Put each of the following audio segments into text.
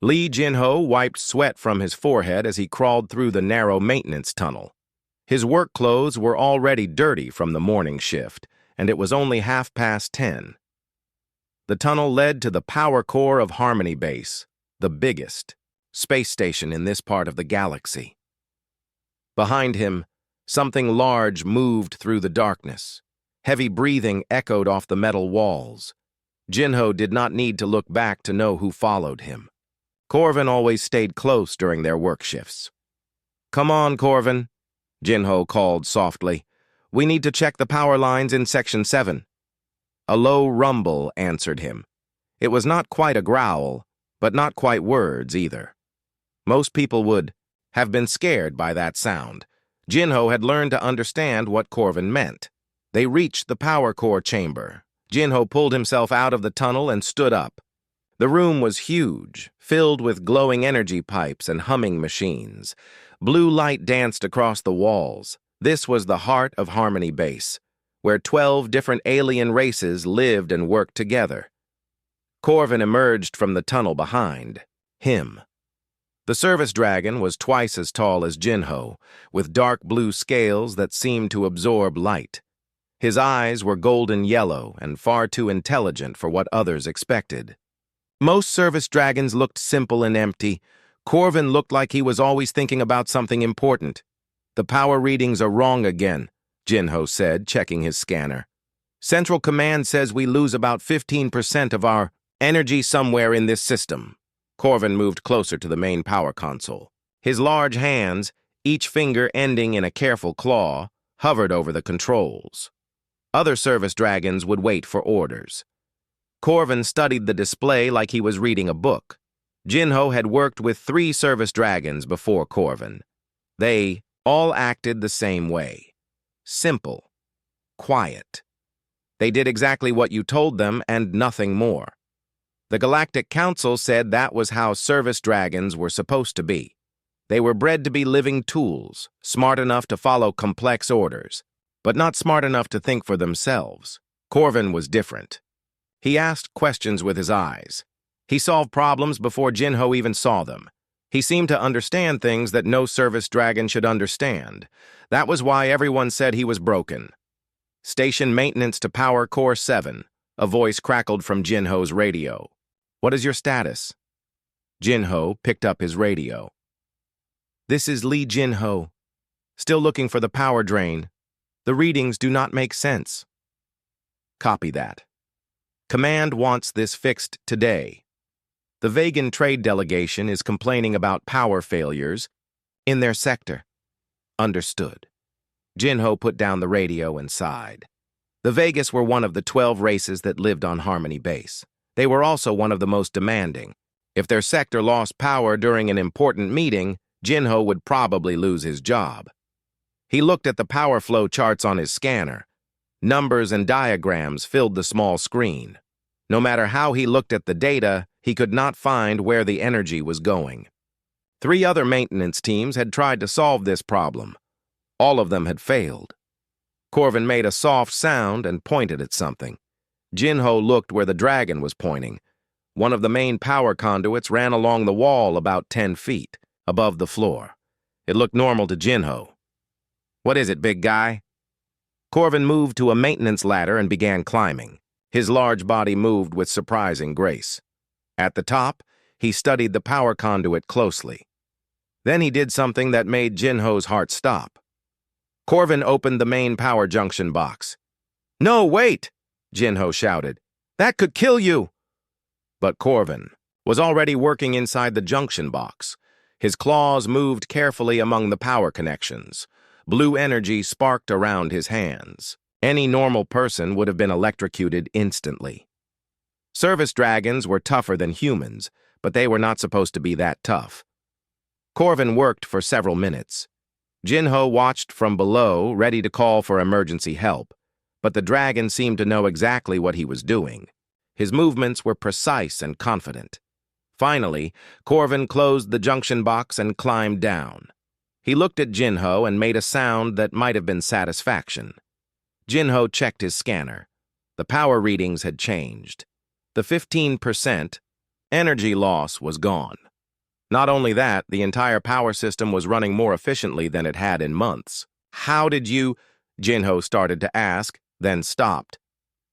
Lee Jinho wiped sweat from his forehead as he crawled through the narrow maintenance tunnel. His work clothes were already dirty from the morning shift, and it was only 10:30. The tunnel led to the power core of Harmony Base, the biggest space station in this part of the galaxy. Behind him, something large moved through the darkness. Heavy breathing echoed off the metal walls. Jinho did not need to look back to know who followed him. Corvin always stayed close during their work shifts. "Come on, Corvin," Jinho called softly. "We need to check the power lines in Section 7. A low rumble answered him. It was not quite a growl, but not quite words either. Most people would have been scared by that sound. Jinho had learned to understand what Corvin meant. They reached the power core chamber. Jinho pulled himself out of the tunnel and stood up. The room was huge, filled with glowing energy pipes and humming machines. Blue light danced across the walls. This was the heart of Harmony Base, where 12 different alien races lived and worked together. Corvin emerged from the tunnel behind him. The service dragon was twice as tall as Jinho, with dark blue scales that seemed to absorb light. His eyes were golden yellow and far too intelligent for what others expected. Most service dragons looked simple and empty. Corvin looked like he was always thinking about something important. "The power readings are wrong again," Jinho said, checking his scanner. "Central Command says we lose about 15% of our energy somewhere in this system." Corvin moved closer to the main power console. His large hands, each finger ending in a careful claw, hovered over the controls. Other service dragons would wait for orders. Corvin studied the display like he was reading a book. Jinho had worked with 3 service dragons before Corvin. They all acted the same way. Simple. Quiet. They did exactly what you told them and nothing more. The Galactic Council said that was how service dragons were supposed to be. They were bred to be living tools, smart enough to follow complex orders, but not smart enough to think for themselves. Corvin was different. He asked questions with his eyes. He solved problems before Jinho even saw them. He seemed to understand things that no service dragon should understand. That was why everyone said he was broken. "Station maintenance to Power Core 7, a voice crackled from Jinho's radio. "What is your status?" Jinho picked up his radio. "This is Lee Jinho. Still looking for the power drain. The readings do not make sense." "Copy that. Command wants this fixed today. The Vegan trade delegation is complaining about power failures in their sector." "Understood." Jinho put down the radio and sighed. The Vegas were one of the 12 races that lived on Harmony Base. They were also one of the most demanding. If their sector lost power during an important meeting, Jinho would probably lose his job. He looked at the power flow charts on his scanner. Numbers and diagrams filled the small screen. No matter how he looked at the data, he could not find where the energy was going. 3 other maintenance teams had tried to solve this problem. All of them had failed. Corvin made a soft sound and pointed at something. Jinho looked where the dragon was pointing. One of the main power conduits ran along the wall about 10 feet, above the floor. It looked normal to Jinho. "What is it, big guy?" Corvin moved to a maintenance ladder and began climbing. His large body moved with surprising grace. At the top, he studied the power conduit closely. Then he did something that made Jinho's heart stop. Corvin opened the main power junction box. "No, wait!" Jinho shouted. "That could kill you!" But Corvin was already working inside the junction box. His claws moved carefully among the power connections. Blue energy sparked around his hands. Any normal person would have been electrocuted instantly. Service dragons were tougher than humans, but they were not supposed to be that tough. Corvin worked for several minutes. Jinho watched from below, ready to call for emergency help, but the dragon seemed to know exactly what he was doing. His movements were precise and confident. Finally, Corvin closed the junction box and climbed down. He looked at Jinho and made a sound that might have been satisfaction. Jinho checked his scanner. The power readings had changed. The 15% Energy loss was gone. Not only that, the entire power system was running more efficiently than it had in months. How did you? Jinho started to ask, then stopped.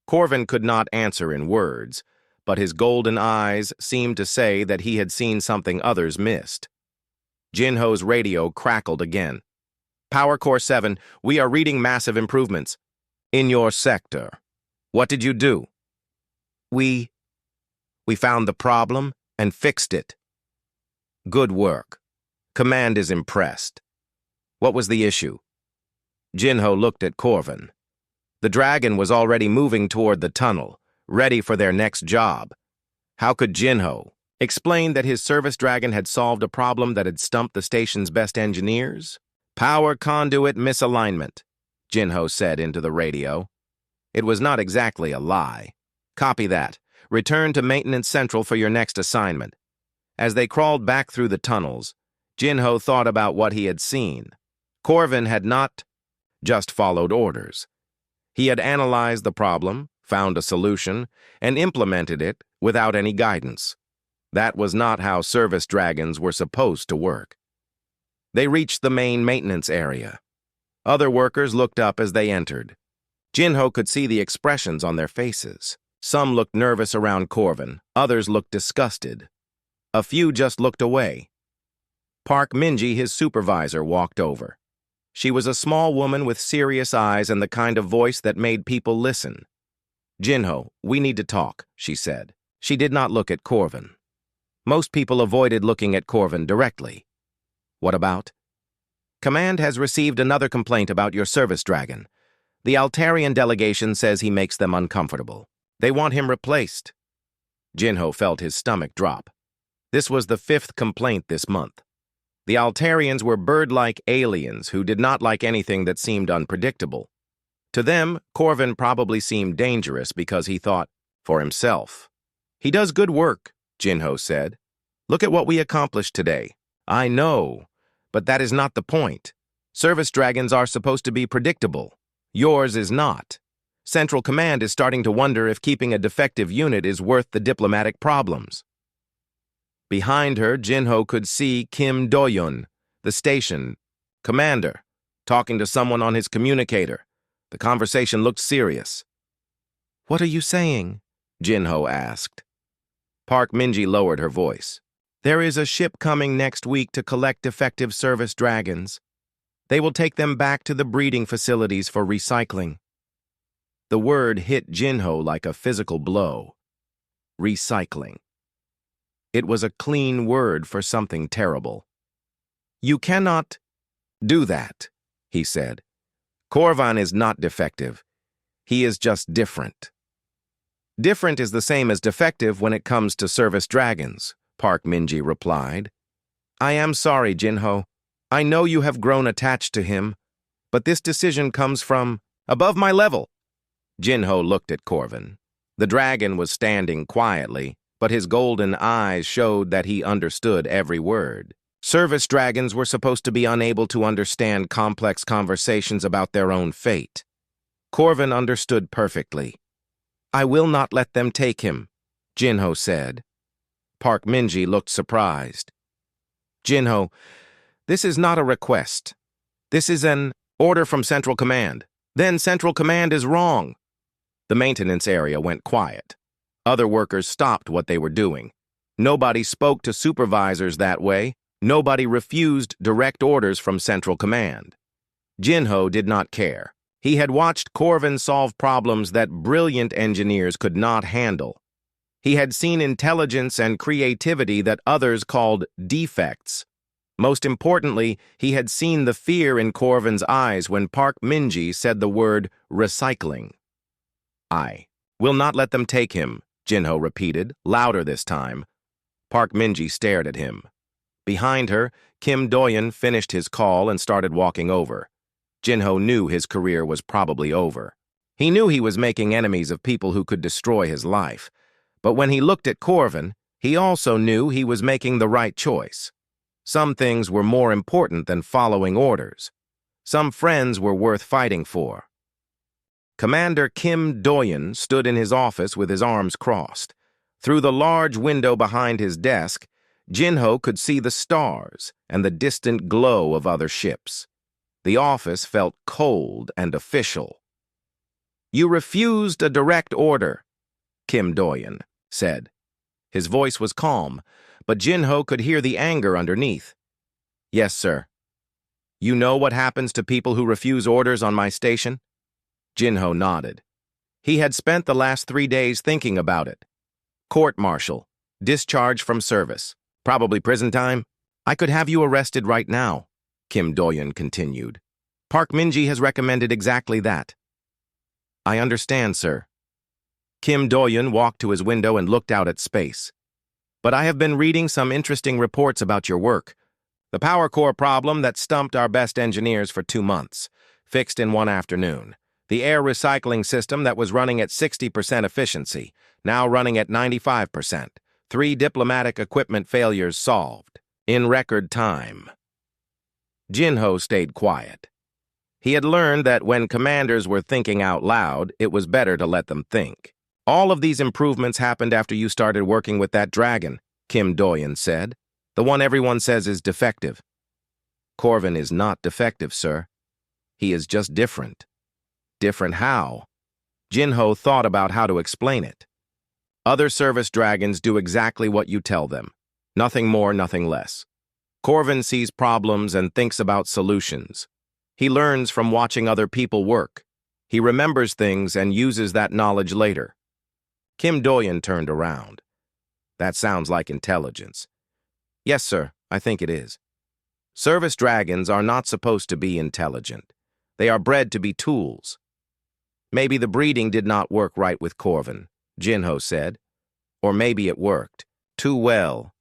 Corvin could not answer in words, but his golden eyes seemed to say that he had seen something others missed. Jinho's radio crackled again. Power Core 7, we are reading massive improvements. In your sector. What did you do? We found the problem and fixed it. Good work. Command is impressed. What was the issue? Jinho looked at Corvin. The dragon was already moving toward the tunnel, ready for their next job. How could Jinho explain that his service dragon had solved a problem that had stumped the station's best engineers? Power conduit misalignment, Jinho said into the radio. It was not exactly a lie. Copy that. Return to Maintenance Central for your next assignment. As they crawled back through the tunnels, Jinho thought about what he had seen. Corvin had not just followed orders. He had analyzed the problem, found a solution, and implemented it without any guidance. That was not how service dragons were supposed to work. They reached the main maintenance area. Other workers looked up as they entered. Jinho could see the expressions on their faces. Some looked nervous around Corvin, others looked disgusted. A few just looked away. Park Minji, his supervisor, walked over. She was a small woman with serious eyes and the kind of voice that made people listen. Jinho, we need to talk, she said. She did not look at Corvin. Most people avoided looking at Corvin directly. What about? Command has received another complaint about your service dragon. The Altarian delegation says he makes them uncomfortable. They want him replaced. Jinho felt his stomach drop. This was the 5th complaint this month. The Altarians were bird-like aliens who did not like anything that seemed unpredictable. To them, Corvin probably seemed dangerous because he thought for himself. He does good work, Jinho said. Look at what we accomplished today. I know, but that is not the point. Service dragons are supposed to be predictable. Yours is not. Central Command is starting to wonder if keeping a defective unit is worth the diplomatic problems. Behind her, Jinho could see Kim Do-yun, the station commander, talking to someone on his communicator. The conversation looked serious. What are you saying? Jinho asked. Park Minji lowered her voice. There is a ship coming next week to collect defective service dragons. They will take them back to the breeding facilities for recycling. The word hit Jinho like a physical blow. Recycling. It was a clean word for something terrible. You cannot do that, he said. Corvin is not defective. He is just different. Different is the same as defective when it comes to service dragons, Park Minji replied. I am sorry, Jinho. I know you have grown attached to him, but this decision comes from above my level. Jinho looked at Corvin. The dragon was standing quietly, but his golden eyes showed that he understood every word. Service dragons were supposed to be unable to understand complex conversations about their own fate. Corvin understood perfectly. I will not let them take him, Jinho said. Park Minji looked surprised. Jinho, this is not a request. This is an order from Central Command. Then Central Command is wrong. The maintenance area went quiet. Other workers stopped what they were doing. Nobody spoke to supervisors that way. Nobody refused direct orders from Central Command. Jinho did not care. He had watched Corvin solve problems that brilliant engineers could not handle. He had seen intelligence and creativity that others called defects. Most importantly, he had seen the fear in Corvin's eyes when Park Minji said the word recycling. I will not let them take him, Jinho repeated, louder this time. Park Minji stared at him. Behind her, Kim Do-yun finished his call and started walking over. Jinho knew his career was probably over. He knew he was making enemies of people who could destroy his life. But when he looked at Corvin, he also knew he was making the right choice. Some things were more important than following orders. Some friends were worth fighting for. Commander Kim Do-yun stood in his office with his arms crossed. Through the large window behind his desk, Jinho could see the stars and the distant glow of other ships. The office felt cold and official. "You refused a direct order," Kim Doyen said. His voice was calm, but Jinho could hear the anger underneath. "Yes, sir." "You know what happens to people who refuse orders on my station?" Jinho nodded. He had spent the last 3 days thinking about it. Court-martial, discharge from service, probably prison time. "I could have you arrested right now," Kim Doyen continued. "Park Minji has recommended exactly that." "I understand, sir." Kim Doyen walked to his window and looked out at space. "But I have been reading some interesting reports about your work. The power core problem that stumped our best engineers for 2 months, fixed in one afternoon. The air recycling system that was running at 60% efficiency, now running at 95%. 3 diplomatic equipment failures solved, in record time." Jinho stayed quiet. He had learned that when commanders were thinking out loud, it was better to let them think. "All of these improvements happened after you started working with that dragon," Kim Doyen said. "The one everyone says is defective." "Corvin is not defective, sir. He is just different." "Different how?" Jinho thought about how to explain it. "Other service dragons do exactly what you tell them. Nothing more, nothing less. Corvin sees problems and thinks about solutions. He learns from watching other people work. He remembers things and uses that knowledge later." Kim Doyen turned around. "That sounds like intelligence." "Yes, sir, I think it is. Service dragons are not supposed to be intelligent. They are bred to be tools." "Maybe the breeding did not work right with Corvin," Jinho said. "Or maybe it worked. Too well."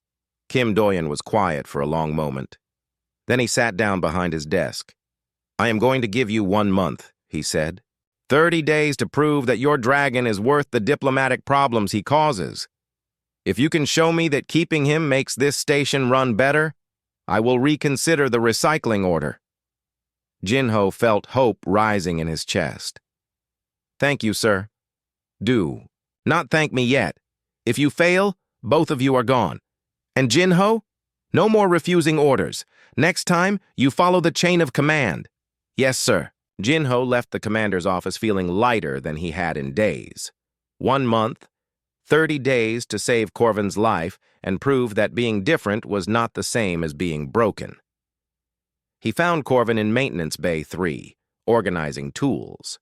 Kim Doyen was quiet for a long moment. Then he sat down behind his desk. "I am going to give you 1 month," he said. 30 days to prove that your dragon is worth the diplomatic problems he causes. If you can show me that keeping him makes this station run better, I will reconsider the recycling order." Jinho felt hope rising in his chest. "Thank you, sir." "Do. Not thank me yet. If you fail, both of you are gone. And Jinho, no more refusing orders. Next time, you follow the chain of command." "Yes, sir." Jinho left the commander's office feeling lighter than he had in days. 1 month, 30 days to save Corvin's life and prove that being different was not the same as being broken. He found Corvin in Maintenance Bay 3, organizing tools.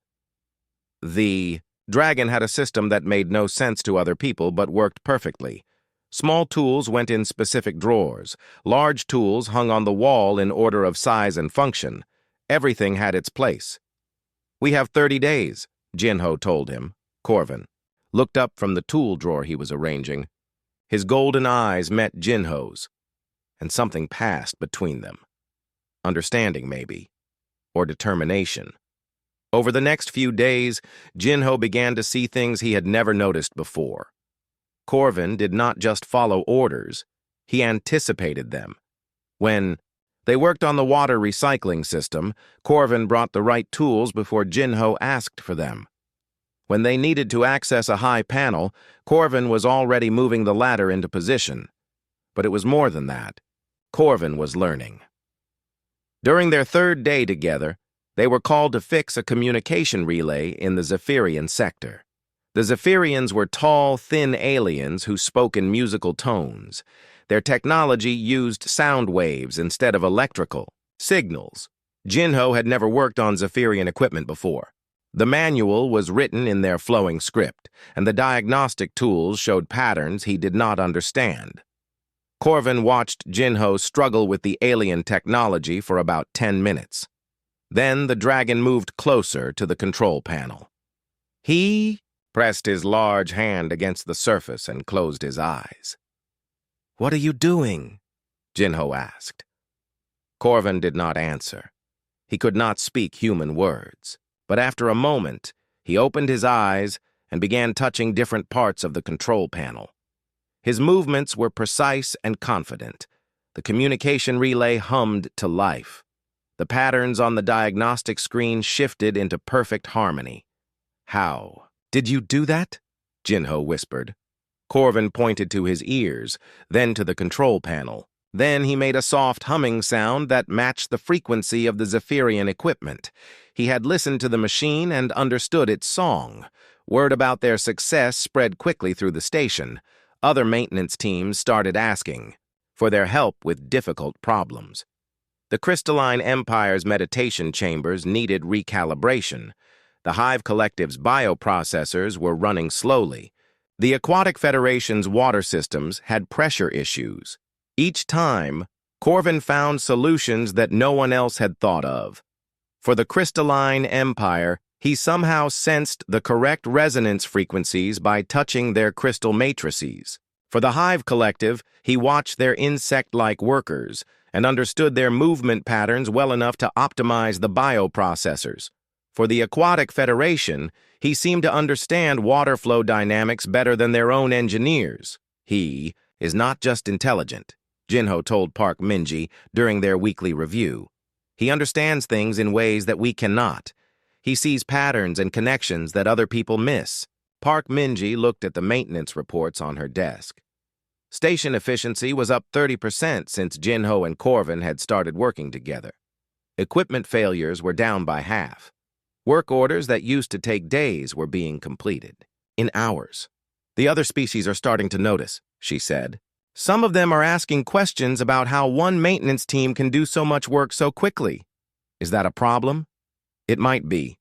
The dragon had a system that made no sense to other people but worked perfectly. Small tools went in specific drawers. Large tools hung on the wall in order of size and function. Everything had its place. "We have 30 days, Jinho told him. Corvin looked up from the tool drawer he was arranging. His golden eyes met Jinho's, and something passed between them. Understanding, maybe, or determination. Over the next few days, Jinho began to see things he had never noticed before. Corvin did not just follow orders, he anticipated them. When they worked on the water recycling system, Corvin brought the right tools before Jinho asked for them. When they needed to access a high panel, Corvin was already moving the ladder into position. But it was more than that. Corvin was learning. During their 3rd day together, they were called to fix a communication relay in the Zephyrian sector. The Zephyrians were tall, thin aliens who spoke in musical tones. Their technology used sound waves instead of electrical signals. Jinho had never worked on Zephyrian equipment before. The manual was written in their flowing script, and the diagnostic tools showed patterns he did not understand. Corvin watched Jinho struggle with the alien technology for about 10 minutes. Then the dragon moved closer to the control panel. He pressed his large hand against the surface and closed his eyes. "What are you doing?" Jinho asked. Corvin did not answer. He could not speak human words, but after a moment, he opened his eyes and began touching different parts of the control panel. His movements were precise and confident. The communication relay hummed to life. The patterns on the diagnostic screen shifted into perfect harmony. "How did you do that?" Jinho whispered. Corvin pointed to his ears, then to the control panel. Then he made a soft humming sound that matched the frequency of the Zephyrian equipment. He had listened to the machine and understood its song. Word about their success spread quickly through the station. Other maintenance teams started asking for their help with difficult problems. The Crystalline Empire's meditation chambers needed recalibration. The Hive Collective's bioprocessors were running slowly. The Aquatic Federation's water systems had pressure issues. Each time, Corvin found solutions that no one else had thought of. For the Crystalline Empire, he somehow sensed the correct resonance frequencies by touching their crystal matrices. For the Hive Collective, he watched their insect-like workers and understood their movement patterns well enough to optimize the bioprocessors. For the Aquatic Federation, he seemed to understand water flow dynamics better than their own engineers. He is not just intelligent, Jinho told Park Minji during their weekly review. He understands things in ways that we cannot. He sees patterns and connections that other people miss. Park Minji looked at the maintenance reports on her desk. Station efficiency was up 30% since Jinho and Corvin had started working together. Equipment failures were down by half. Work orders that used to take days were being completed in hours. The other species are starting to notice, she said. Some of them are asking questions about how one maintenance team can do so much work so quickly. Is that a problem? It might be.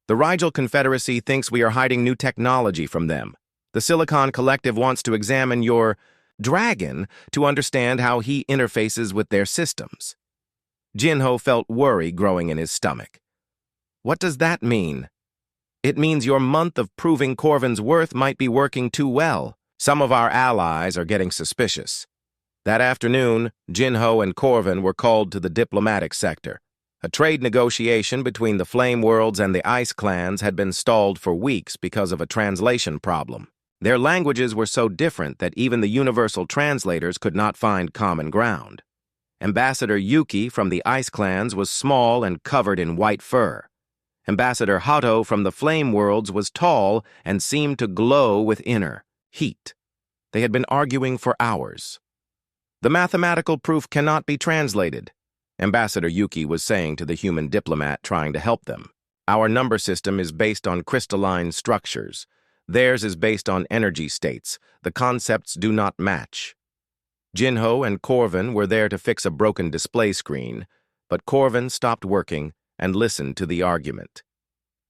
The Rigel Confederacy thinks we are hiding new technology from them. The Silicon Collective wants to examine your dragon to understand how he interfaces with their systems. Jinho felt worry growing in his stomach. What does that mean? It means your month of proving Corvin's worth might be working too well. Some of our allies are getting suspicious. That afternoon, Jinho and Corvin were called to the diplomatic sector. A trade negotiation between the Flame Worlds and the Ice Clans had been stalled for weeks because of a translation problem. Their languages were so different that even the universal translators could not find common ground. Ambassador Yuki from the Ice Clans was small and covered in white fur. Ambassador Hato from the Flame Worlds was tall and seemed to glow with inner heat. They had been arguing for hours. The mathematical proof cannot be translated, Ambassador Yuki was saying to the human diplomat trying to help them. Our number system is based on crystalline structures. Theirs is based on energy states. The concepts do not match. Jinho and Corvin were there to fix a broken display screen, but Corvin stopped working and listened to the argument.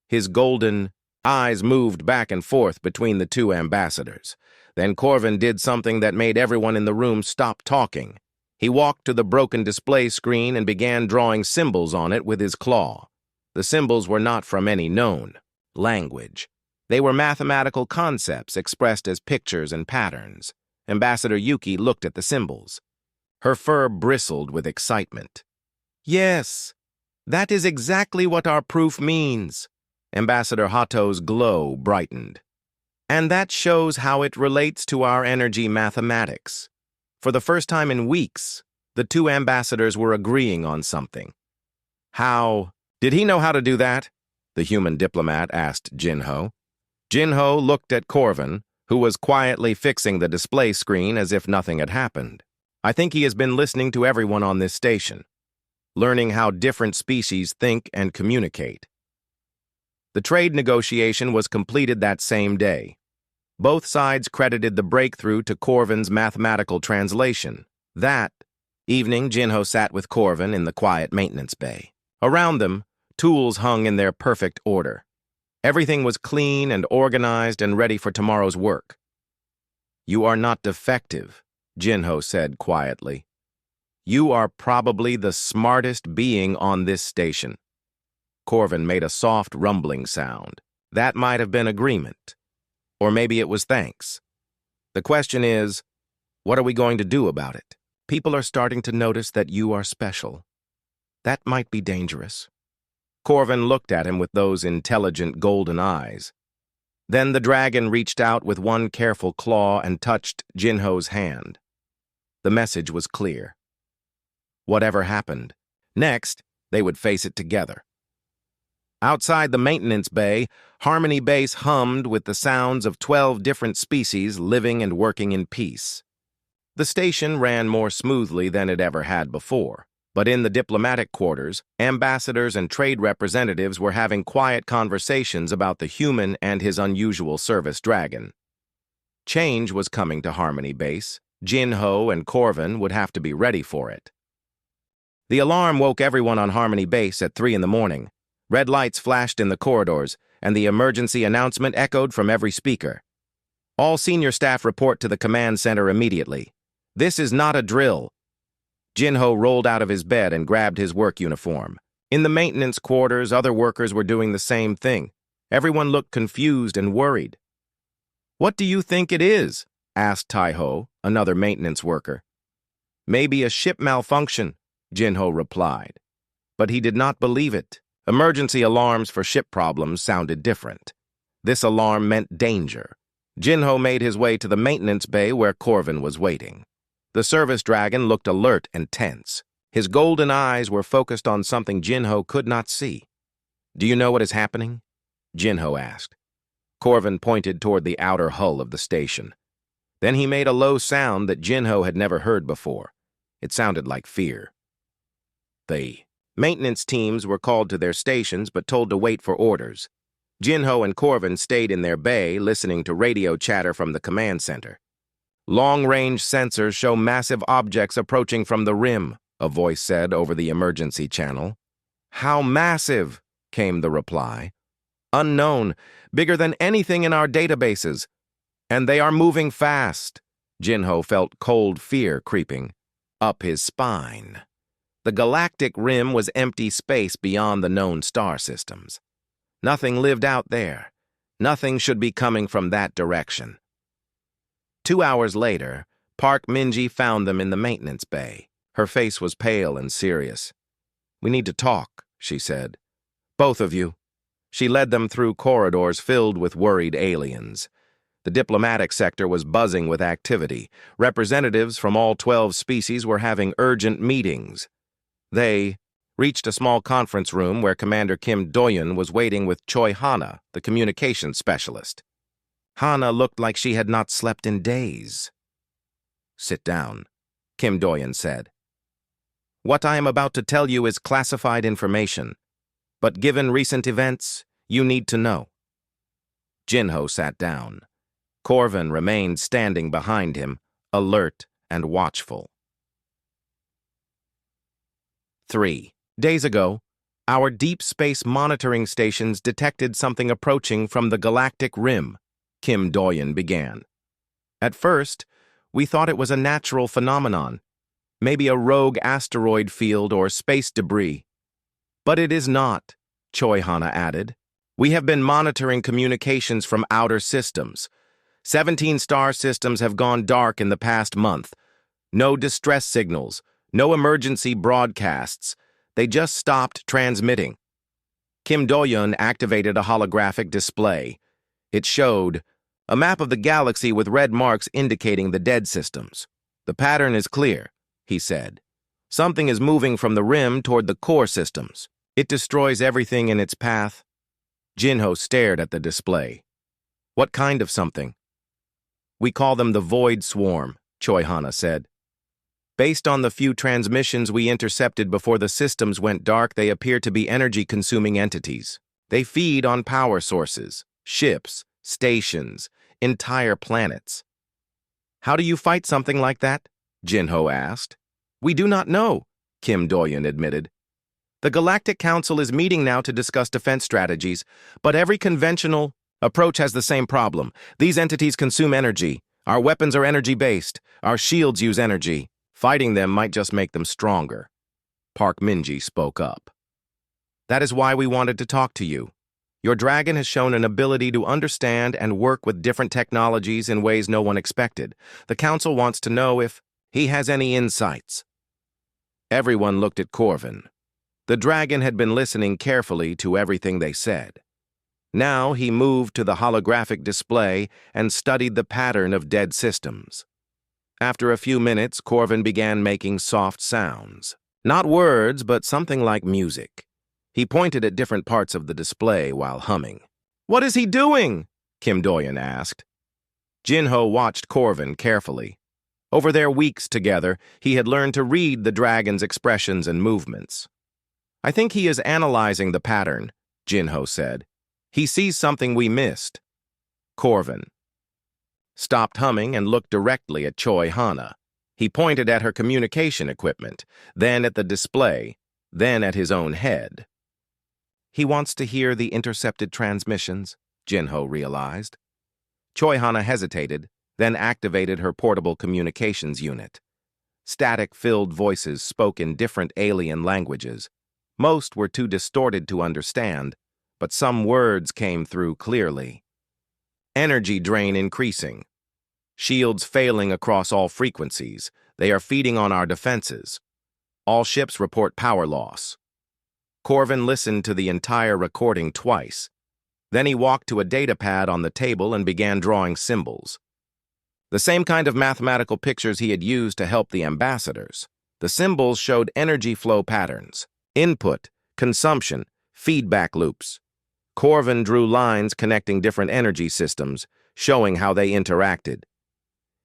His golden eyes moved back and forth between the two ambassadors. Then Corvin did something that made everyone in the room stop talking. He walked to the broken display screen and began drawing symbols on it with his claw. The symbols were not from any known language. They were mathematical concepts expressed as pictures and patterns. Ambassador Yuki looked at the symbols. Her fur bristled with excitement. Yes, that is exactly what our proof means. Ambassador Hato's glow brightened. And that shows how it relates to our energy mathematics. For the first time in weeks, the two ambassadors were agreeing on something. How? Did he know how to do that? The human diplomat asked Jinho. Jinho looked at Corvin, who was quietly fixing the display screen as if nothing had happened. I think he has been listening to everyone on this station, learning how different species think and communicate. The trade negotiation was completed that same day. Both sides credited the breakthrough to Corvin's mathematical translation. That evening, Jinho sat with Corvin in the quiet maintenance bay. Around them, tools hung in their perfect order. Everything was clean and organized and ready for tomorrow's work. You are not defective, Jinho said quietly. You are probably the smartest being on this station. Corvin made a soft rumbling sound. That might have been agreement. Or maybe it was thanks. The question is, what are we going to do about it? People are starting to notice that you are special. That might be dangerous. Corvin looked at him with those intelligent golden eyes. Then the dragon reached out with one careful claw and touched Jinho's hand. The message was clear. Whatever happened, next, they would face it together. Outside the maintenance bay, Harmony Base hummed with the sounds of 12 different species living and working in peace. The station ran more smoothly than it ever had before, but in the diplomatic quarters, ambassadors and trade representatives were having quiet conversations about the human and his unusual service dragon. Change was coming to Harmony Base. Jin-Ho and Corvin would have to be ready for it. The alarm woke everyone on Harmony Base at 3 in the morning. Red lights flashed in the corridors, and the emergency announcement echoed from every speaker. All senior staff report to the command center immediately. This is not a drill. Jin-Ho rolled out of his bed and grabbed his work uniform. In the maintenance quarters, other workers were doing the same thing. Everyone looked confused and worried. "What do you think it is?" asked Tai-Ho, another maintenance worker. "Maybe a ship malfunction," Jin-Ho replied. But he did not believe it. Emergency alarms for ship problems sounded different. This alarm meant danger. Jin-Ho made his way to the maintenance bay where Corvin was waiting. The service dragon looked alert and tense. His golden eyes were focused on something Jin-Ho could not see. "Do you know what is happening?" Jin-Ho asked. Corvin pointed toward the outer hull of the station. Then he made a low sound that Jin-Ho had never heard before. It sounded like fear. The maintenance teams were called to their stations but told to wait for orders. Jin-Ho and Corvin stayed in their bay, listening to radio chatter from the command center. "Long-range sensors show massive objects approaching from the rim," a voice said over the emergency channel. "How massive?" came the reply. "Unknown, bigger than anything in our databases. And they are moving fast." Jin-Ho felt cold fear creeping up his spine. The galactic rim was empty space beyond the known star systems. Nothing lived out there. Nothing should be coming from that direction. 2 hours later, Park Minji found them in the maintenance bay. Her face was pale and serious. "We need to talk," she said. "Both of you." She led them through corridors filled with worried aliens. The diplomatic sector was buzzing with activity. Representatives from all 12 species were having urgent meetings. They reached a small conference room where Commander Kim Do-yeon was waiting with Choi Hana, the communications specialist. Hana looked like she had not slept in days. "Sit down," Kim Do-yeon said. "What I am about to tell you is classified information, but given recent events, you need to know." Jin-Ho sat down. Corvin remained standing behind him, alert and watchful. 3 days ago, our deep space monitoring stations detected something approaching from the galactic rim, Kim Do-yeon began. "At first, we thought it was a natural phenomenon, maybe a rogue asteroid field or space debris. But it is not," Choi Hana added. "We have been monitoring communications from outer systems. 17 star systems have gone dark in the past month. No distress signals, no emergency broadcasts. They just stopped transmitting." Kim Do-yeon activated a holographic display. It showed a map of the galaxy with red marks indicating the dead systems. "The pattern is clear," he said. "Something is moving from the rim toward the core systems. It destroys everything in its path." Jin-Ho stared at the display. "What kind of something?" "We call them the Void Swarm," Choi Hana said. "Based on the few transmissions we intercepted before the systems went dark, they appear to be energy-consuming entities. They feed on power sources, ships, stations, entire planets." "How do you fight something like that?" Jin-Ho asked. "We do not know," Kim Do-yeon admitted. "The Galactic Council is meeting now to discuss defense strategies, but every conventional approach has the same problem. These entities consume energy. Our weapons are energy-based. Our shields use energy. Fighting them might just make them stronger." Park Minji spoke up. "That is why we wanted to talk to you. Your dragon has shown an ability to understand and work with different technologies in ways no one expected. The Council wants to know if he has any insights." Everyone looked at Corvin. The dragon had been listening carefully to everything they said. Now he moved to the holographic display and studied the pattern of dead systems. After a few minutes, Corvin began making soft sounds. Not words, but something like music. He pointed at different parts of the display while humming. "What is he doing?" Kim Do-yeon asked. Jin-ho watched Corvin carefully. Over their weeks together, he had learned to read the dragon's expressions and movements. "I think he is analyzing the pattern," Jin-ho said. "He sees something we missed." Corvin stopped humming and looked directly at Choi Hana. He pointed at her communication equipment, then at the display, then at his own head. "He wants to hear the intercepted transmissions," Jin-ho realized. Choi Hana hesitated, then activated her portable communications unit. Static-filled voices spoke in different alien languages. Most were too distorted to understand, but some words came through clearly. "Energy drain increasing. Shields failing across all frequencies. They are feeding on our defenses. All ships report power loss." Corvin listened to the entire recording twice. Then he walked to a data pad on the table and began drawing symbols. The same kind of mathematical pictures he had used to help the ambassadors. The symbols showed energy flow patterns, input, consumption, feedback loops. Corvin drew lines connecting different energy systems, showing how they interacted.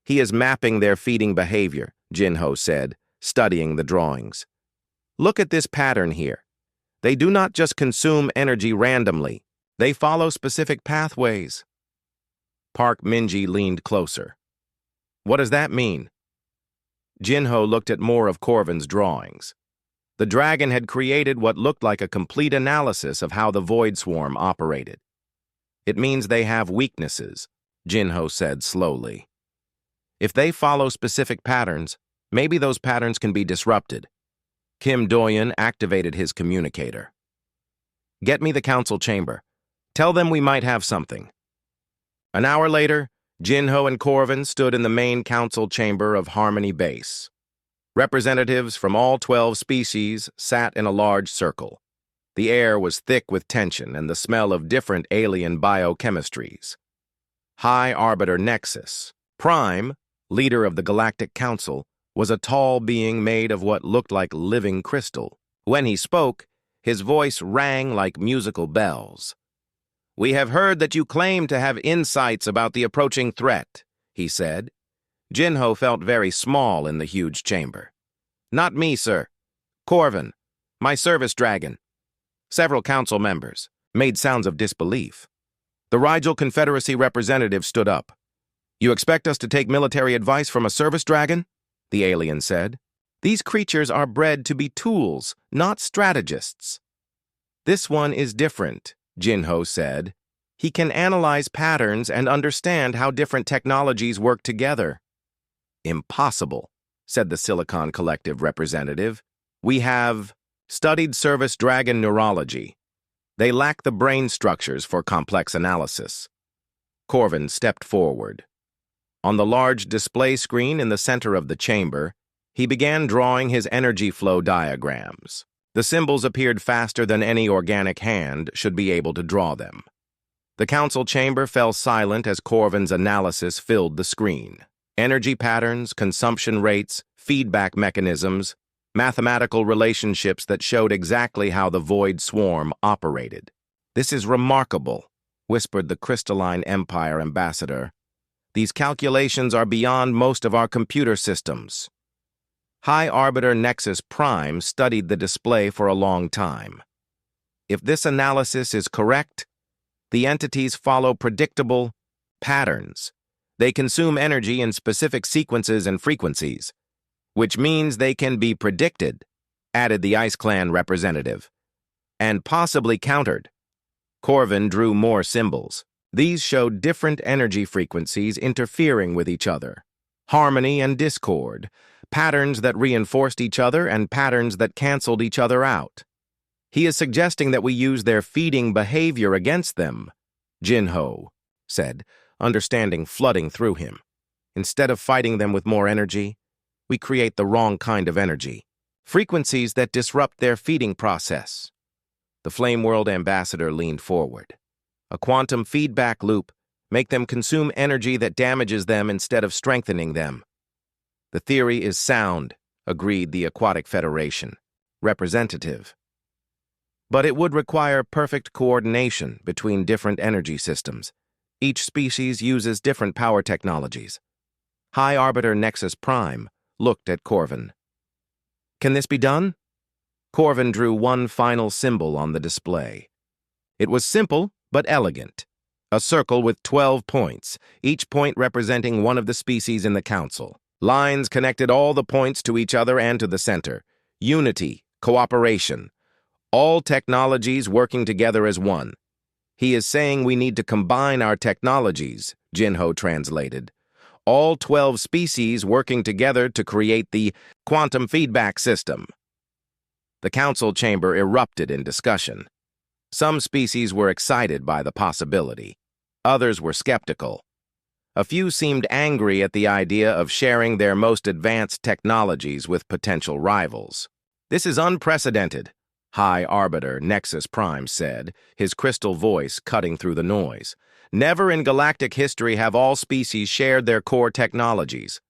"He is mapping their feeding behavior," Jin-ho said, studying the drawings. "Look at this pattern here. They do not just consume energy randomly. They follow specific pathways." Park Min-ji leaned closer. "What does that mean?" Jin-ho looked at more of Corvin's drawings. The dragon had created what looked like a complete analysis of how the Void Swarm operated. "It means they have weaknesses," Jin-ho said slowly. "If they follow specific patterns, maybe those patterns can be disrupted." Kim Do-yeon activated his communicator. "Get me the council chamber. Tell them we might have something." An hour later, Jin-ho and Corvin stood in the main council chamber of Harmony Base. Representatives from all 12 species sat in a large circle. The air was thick with tension and the smell of different alien biochemistries. High Arbiter Nexus, Prime, leader of the Galactic Council, was a tall being made of what looked like living crystal. When he spoke, his voice rang like musical bells. "We have heard that you claim to have insights about the approaching threat," he said. Jin-ho felt very small in the huge chamber. "Not me, sir. Corvin, my service dragon." Several council members made sounds of disbelief. The Rigel Confederacy representative stood up. "You expect us to take military advice from a service dragon?" the alien said. "These creatures are bred to be tools, not strategists." "This one is different," Jin-ho said. "He can analyze patterns and understand how different technologies work together." "Impossible," said the Silicon Collective representative. "We have studied service dragon neurology. They lack the brain structures for complex analysis." Corvin stepped forward. On the large display screen in the center of the chamber, he began drawing his energy flow diagrams. The symbols appeared faster than any organic hand should be able to draw them. The council chamber fell silent as Corvin's analysis filled the screen. Energy patterns, consumption rates, feedback mechanisms, mathematical relationships that showed exactly how the Void Swarm operated. "This is remarkable," whispered the Crystalline Empire ambassador. "These calculations are beyond most of our computer systems." High Arbiter Nexus Prime studied the display for a long time. "If this analysis is correct, the entities follow predictable patterns. They consume energy in specific sequences and frequencies, which means they can be predicted," added the Ice Clan representative, "and possibly countered." Corvin drew more symbols. These showed different energy frequencies interfering with each other. Harmony and discord, patterns that reinforced each other and patterns that canceled each other out. "He is suggesting that we use their feeding behavior against them," Jin-ho said, understanding flooding through him. "Instead of fighting them with more energy, we create the wrong kind of energy, frequencies that disrupt their feeding process." The Flame World ambassador leaned forward. "A quantum feedback loop, make them consume energy that damages them instead of strengthening them." "The theory is sound," agreed the Aquatic Federation representative. But it would require perfect coordination between different energy systems. Each species uses different power technologies. High Arbiter Nexus Prime looked at Corvin. Can this be done? Corvin drew one final symbol on the display. It was simple but elegant. A circle with 12 points, each point representing one of the species in the council. Lines connected all the points to each other and to the center. Unity, cooperation. All technologies working together as one. He is saying we need to combine our technologies, Jinho translated. All 12 species working together to create the quantum feedback system. The council chamber erupted in discussion. Some species were excited by the possibility. Others were skeptical. A few seemed angry at the idea of sharing their most advanced technologies with potential rivals. This is unprecedented, High Arbiter Nexus Prime said, his crystal voice cutting through the noise. Never in galactic history have all species shared their core technologies.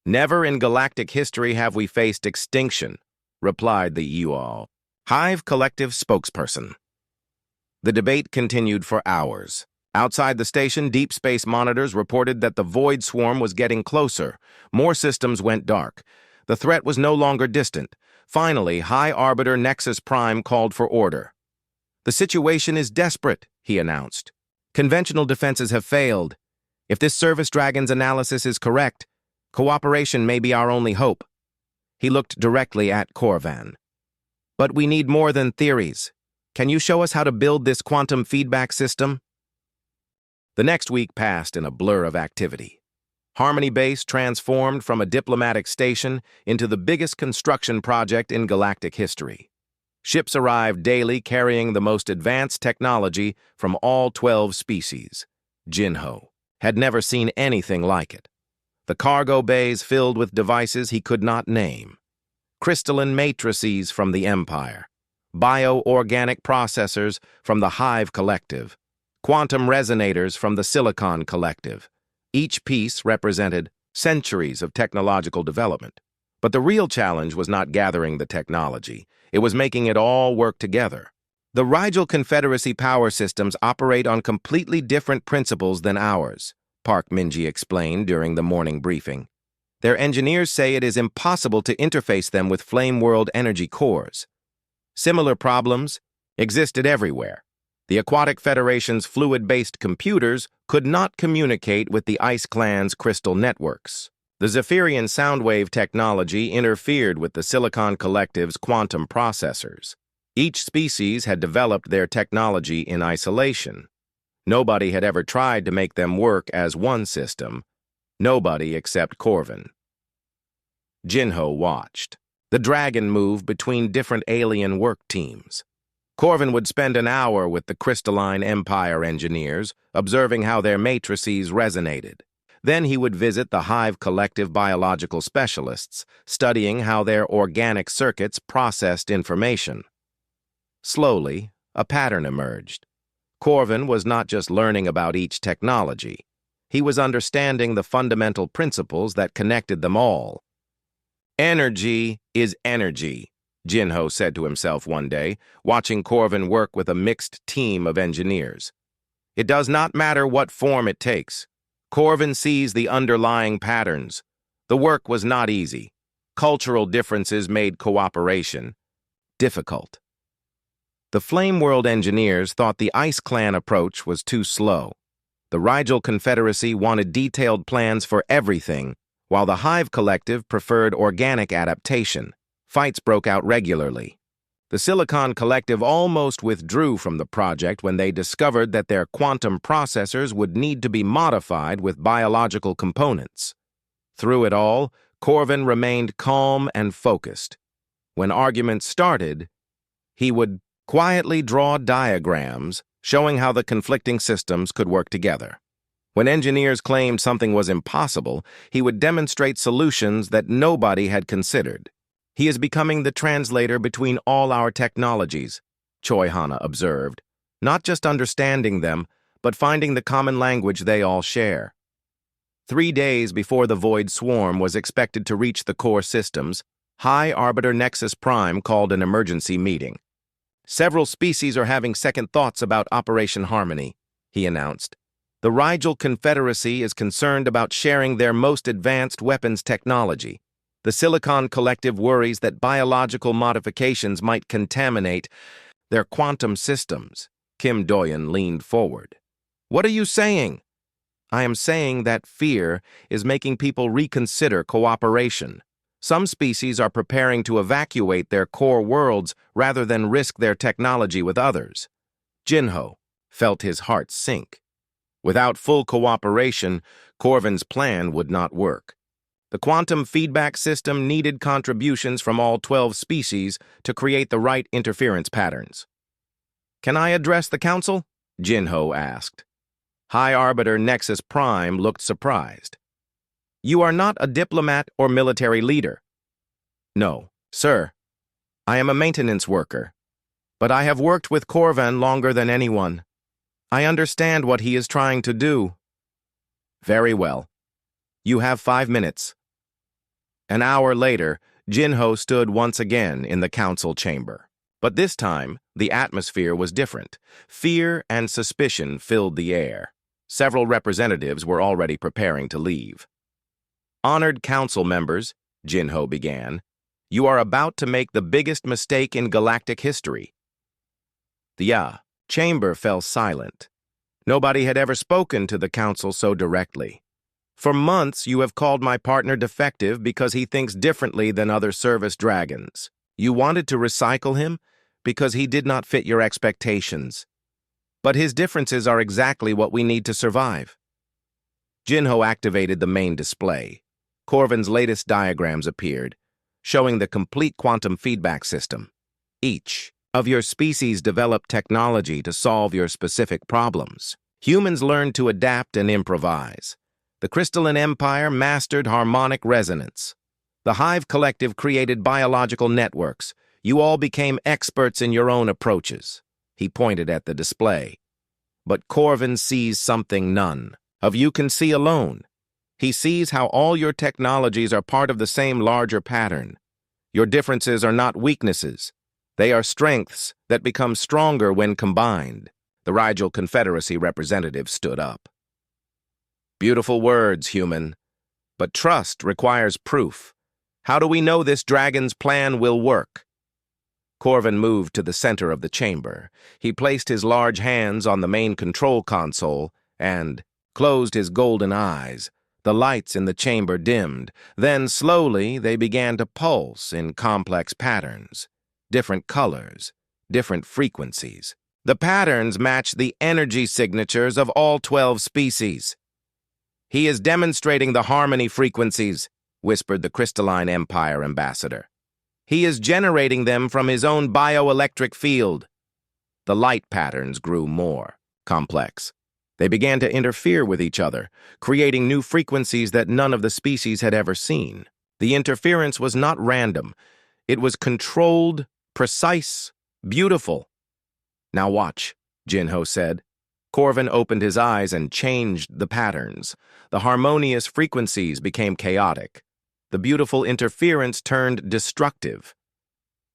Never in galactic history have we faced extinction, replied the Yual, Hive Collective spokesperson. The debate continued for hours. Outside the station, deep space monitors reported that the void swarm was getting closer. More systems went dark. The threat was no longer distant. Finally, High Arbiter Nexus Prime called for order. The situation is desperate, he announced. Conventional defenses have failed. If this service dragon's analysis is correct, cooperation may be our only hope. He looked directly at Corvan. But we need more than theories. Can you show us how to build this quantum feedback system? The next week passed in a blur of activity. Harmony Base transformed from a diplomatic station into the biggest construction project in galactic history. Ships arrived daily carrying the most advanced technology from all 12 species. Jinho had never seen anything like it. The cargo bays filled with devices he could not name. Crystalline matrices from the Empire. Bioorganic processors from the Hive Collective. Quantum resonators from the Silicon Collective. Each piece represented centuries of technological development. But the real challenge was not gathering the technology. It was making it all work together. The Rigel Confederacy power systems operate on completely different principles than ours, Park Minji explained during the morning briefing. Their engineers say it is impossible to interface them with Flame World energy cores. Similar problems existed everywhere. The Aquatic Federation's fluid-based computers could not communicate with the Ice Clan's crystal networks. The Zephyrian soundwave technology interfered with the Silicon Collective's quantum processors. Each species had developed their technology in isolation. Nobody had ever tried to make them work as one system. Nobody except Corvin. Jinho watched. The dragon moved between different alien work teams. Corvin would spend an hour with the Crystalline Empire engineers, observing how their matrices resonated. Then he would visit the Hive Collective biological specialists, studying how their organic circuits processed information. Slowly, a pattern emerged. Corvin was not just learning about each technology. He was understanding the fundamental principles that connected them all. Energy is energy, Jinho said to himself one day, watching Corvin work with a mixed team of engineers. It does not matter what form it takes. Corvin sees the underlying patterns. The work was not easy. Cultural differences made cooperation difficult. The Flame World engineers thought the Ice Clan approach was too slow. The Rigel Confederacy wanted detailed plans for everything, while the Hive Collective preferred organic adaptation. Fights broke out regularly. The Silicon Collective almost withdrew from the project when they discovered that their quantum processors would need to be modified with biological components. Through it all, Corvin remained calm and focused. When arguments started, he would quietly draw diagrams showing how the conflicting systems could work together. When engineers claimed something was impossible, he would demonstrate solutions that nobody had considered. He is becoming the translator between all our technologies, Choi Hana observed, not just understanding them, but finding the common language they all share. 3 days before the Void Swarm was expected to reach the core systems, High Arbiter Nexus Prime called an emergency meeting. Several species are having second thoughts about Operation Harmony, he announced. The Rigel Confederacy is concerned about sharing their most advanced weapons technology. The Silicon Collective worries that biological modifications might contaminate their quantum systems. Kim Doyen leaned forward. What are you saying? I am saying that fear is making people reconsider cooperation. Some species are preparing to evacuate their core worlds rather than risk their technology with others. Jinho felt his heart sink. Without full cooperation, Corvin's plan would not work. The quantum feedback system needed contributions from all 12 species to create the right interference patterns. Can I address the council? Jinho asked. High Arbiter Nexus Prime looked surprised. You are not a diplomat or military leader. No, sir. I am a maintenance worker. But I have worked with Corvin longer than anyone. I understand what he is trying to do. Very well. You have 5 minutes. An hour later, Jinho stood once again in the council chamber. But this time, the atmosphere was different. Fear and suspicion filled the air. Several representatives were already preparing to leave. Honored council members, Jinho began, you are about to make the biggest mistake in galactic history. The chamber fell silent. Nobody had ever spoken to the council so directly. For months, you have called my partner defective because he thinks differently than other service dragons. You wanted to recycle him because he did not fit your expectations. But his differences are exactly what we need to survive. Jinho activated the main display. Corvin's latest diagrams appeared, showing the complete quantum feedback system. Each of your species developed technology to solve your specific problems. Humans learned to adapt and improvise. The Crystalline Empire mastered harmonic resonance. The Hive Collective created biological networks. You all became experts in your own approaches. He pointed at the display. But Corvin sees something none of you can see alone. He sees how all your technologies are part of the same larger pattern. Your differences are not weaknesses. They are strengths that become stronger when combined. The Rigel Confederacy representative stood up. Beautiful words, human. But trust requires proof. How do we know this dragon's plan will work? Corvin moved to the center of the chamber. He placed his large hands on the main control console and closed his golden eyes. The lights in the chamber dimmed. Then, slowly, they began to pulse in complex patterns. Different colors, different frequencies. The patterns match the energy signatures of all 12 species. He is demonstrating the harmony frequencies, whispered the Crystalline Empire ambassador. He is generating them from his own bioelectric field. The light patterns grew more complex. They began to interfere with each other, creating new frequencies that none of the species had ever seen. The interference was not random. It was controlled, precise, beautiful. Now watch, Jinho said. Corvin opened his eyes and changed the patterns. The harmonious frequencies became chaotic. The beautiful interference turned destructive.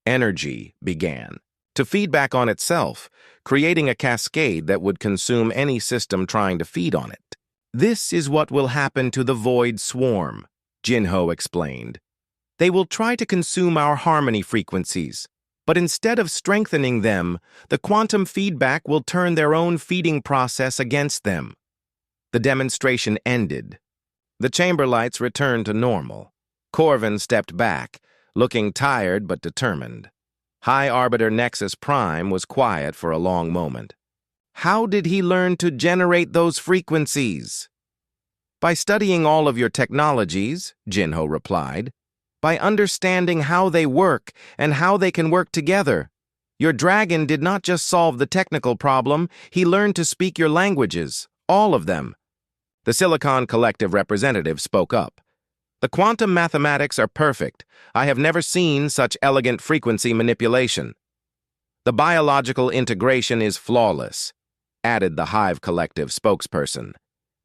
Energy began to feedback on itself, creating a cascade that would consume any system trying to feed on it. This is what will happen to the Void Swarm, Jinho explained. They will try to consume our harmony frequencies, but instead of strengthening them, the quantum feedback will turn their own feeding process against them. The demonstration ended. The chamber lights returned to normal. Corvin stepped back, looking tired but determined. High Arbiter Nexus Prime was quiet for a long moment. How did he learn to generate those frequencies? By studying all of your technologies, Jinho replied. By understanding how they work and how they can work together. Your dragon did not just solve the technical problem, he learned to speak your languages, all of them. The Silicon Collective representative spoke up. The quantum mathematics are perfect. I have never seen such elegant frequency manipulation. The biological integration is flawless, added the Hive Collective spokesperson.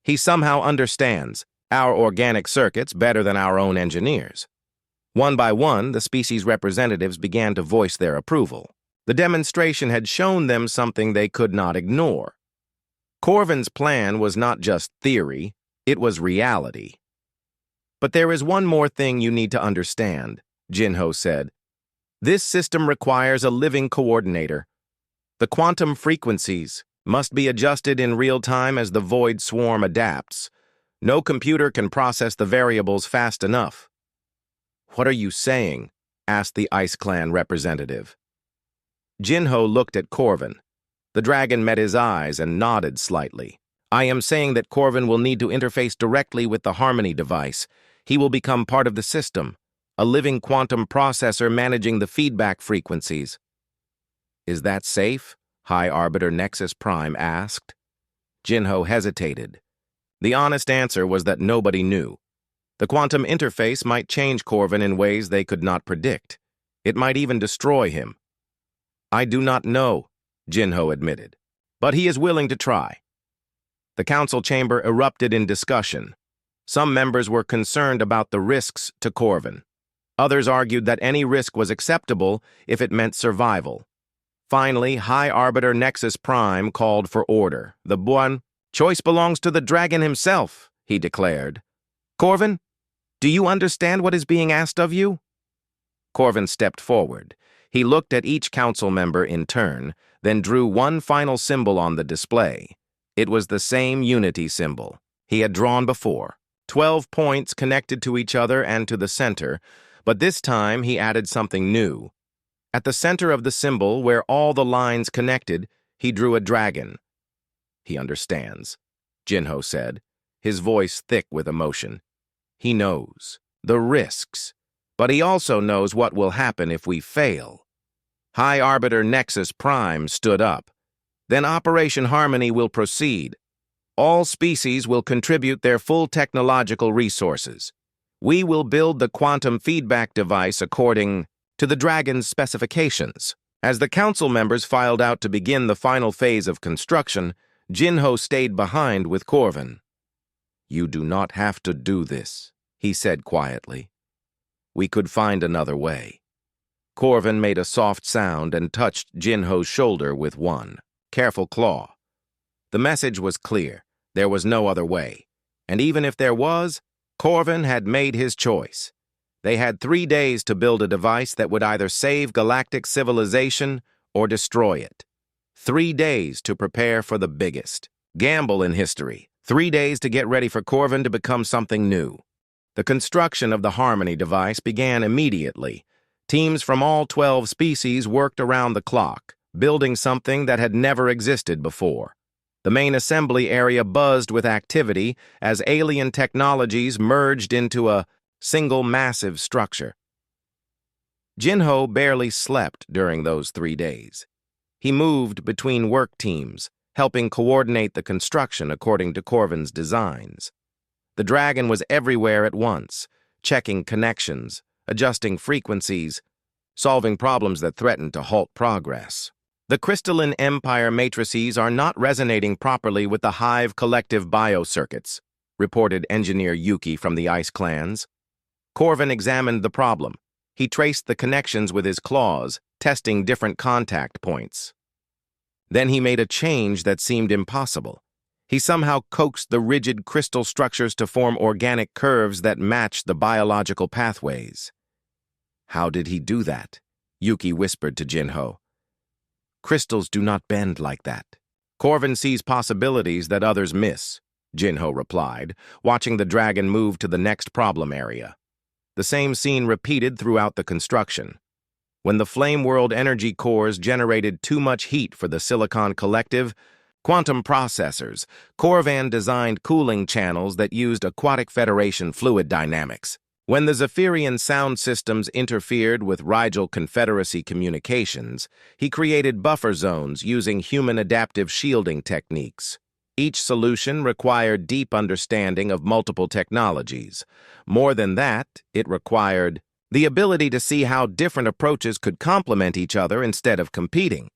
He somehow understands our organic circuits better than our own engineers. One by one, the species representatives began to voice their approval. The demonstration had shown them something they could not ignore. Corvin's plan was not just theory, it was reality. "But there is one more thing you need to understand," Jinho said. "This system requires a living coordinator. The quantum frequencies must be adjusted in real time as the void swarm adapts. No computer can process the variables fast enough." "What are you saying?" asked the Ice Clan representative. Jinho looked at Corvin. The dragon met his eyes and nodded slightly. "I am saying that Corvin will need to interface directly with the Harmony device. He will become part of the system, a living quantum processor managing the feedback frequencies." "Is that safe?" High Arbiter Nexus Prime asked. Jinho hesitated. The honest answer was that nobody knew. The quantum interface might change Corvin in ways they could not predict. It might even destroy him. "I do not know," Jinho admitted, "but he is willing to try." The council chamber erupted in discussion. Some members were concerned about the risks to Corvin. Others argued that any risk was acceptable if it meant survival. Finally, High Arbiter Nexus Prime called for order. "The Buon choice belongs to the dragon himself," he declared. "Corvin, do you understand what is being asked of you?" Corvin stepped forward. He looked at each council member in turn, then drew one final symbol on the display. It was the same unity symbol he had drawn before. 12 points connected to each other and to the center, but this time he added something new. At the center of the symbol, where all the lines connected, he drew a dragon. "He understands," Jinho said, his voice thick with emotion. "He knows the risks, but he also knows what will happen if we fail." High Arbiter Nexus Prime stood up. "Then Operation Harmony will proceed. All species will contribute their full technological resources. We will build the quantum feedback device according to the dragon's specifications." As the council members filed out to begin the final phase of construction, Jinho stayed behind with Corvin. "You do not have to do this," he said quietly. "We could find another way." Corvin made a soft sound and touched Jinho's shoulder with one careful claw. The message was clear. There was no other way. And even if there was, Corvin had made his choice. They had 3 days to build a device that would either save galactic civilization or destroy it. 3 days to prepare for the biggest gamble in history. 3 days to get ready for Corvin to become something new. The construction of the Harmony device began immediately. Teams from all 12 species worked around the clock, building something that had never existed before. The main assembly area buzzed with activity as alien technologies merged into a single massive structure. Jinho barely slept during those 3 days. He moved between work teams, helping coordinate the construction according to Corvin's designs. The dragon was everywhere at once, checking connections, adjusting frequencies, solving problems that threatened to halt progress. The crystalline empire matrices are not resonating properly with the Hive collective biocircuits, reported engineer Yuki from the Ice Clans. Corvin examined the problem. He traced the connections with his claws, testing different contact points. Then he made a change that seemed impossible. He somehow coaxed the rigid crystal structures to form organic curves that matched the biological pathways. "How did he do that?" Yuki whispered to Jinho. "Crystals do not bend like that." "Corvin sees possibilities that others miss," Jinho replied, watching the dragon move to the next problem area. The same scene repeated throughout the construction. When the Flame World energy cores generated too much heat for the Silicon Collective, quantum processors, Corvan designed cooling channels that used Aquatic Federation fluid dynamics. When the Zephyrian sound systems interfered with Rigel Confederacy communications, he created buffer zones using human adaptive shielding techniques. Each solution required deep understanding of multiple technologies. More than that, it required the ability to see how different approaches could complement each other instead of competing.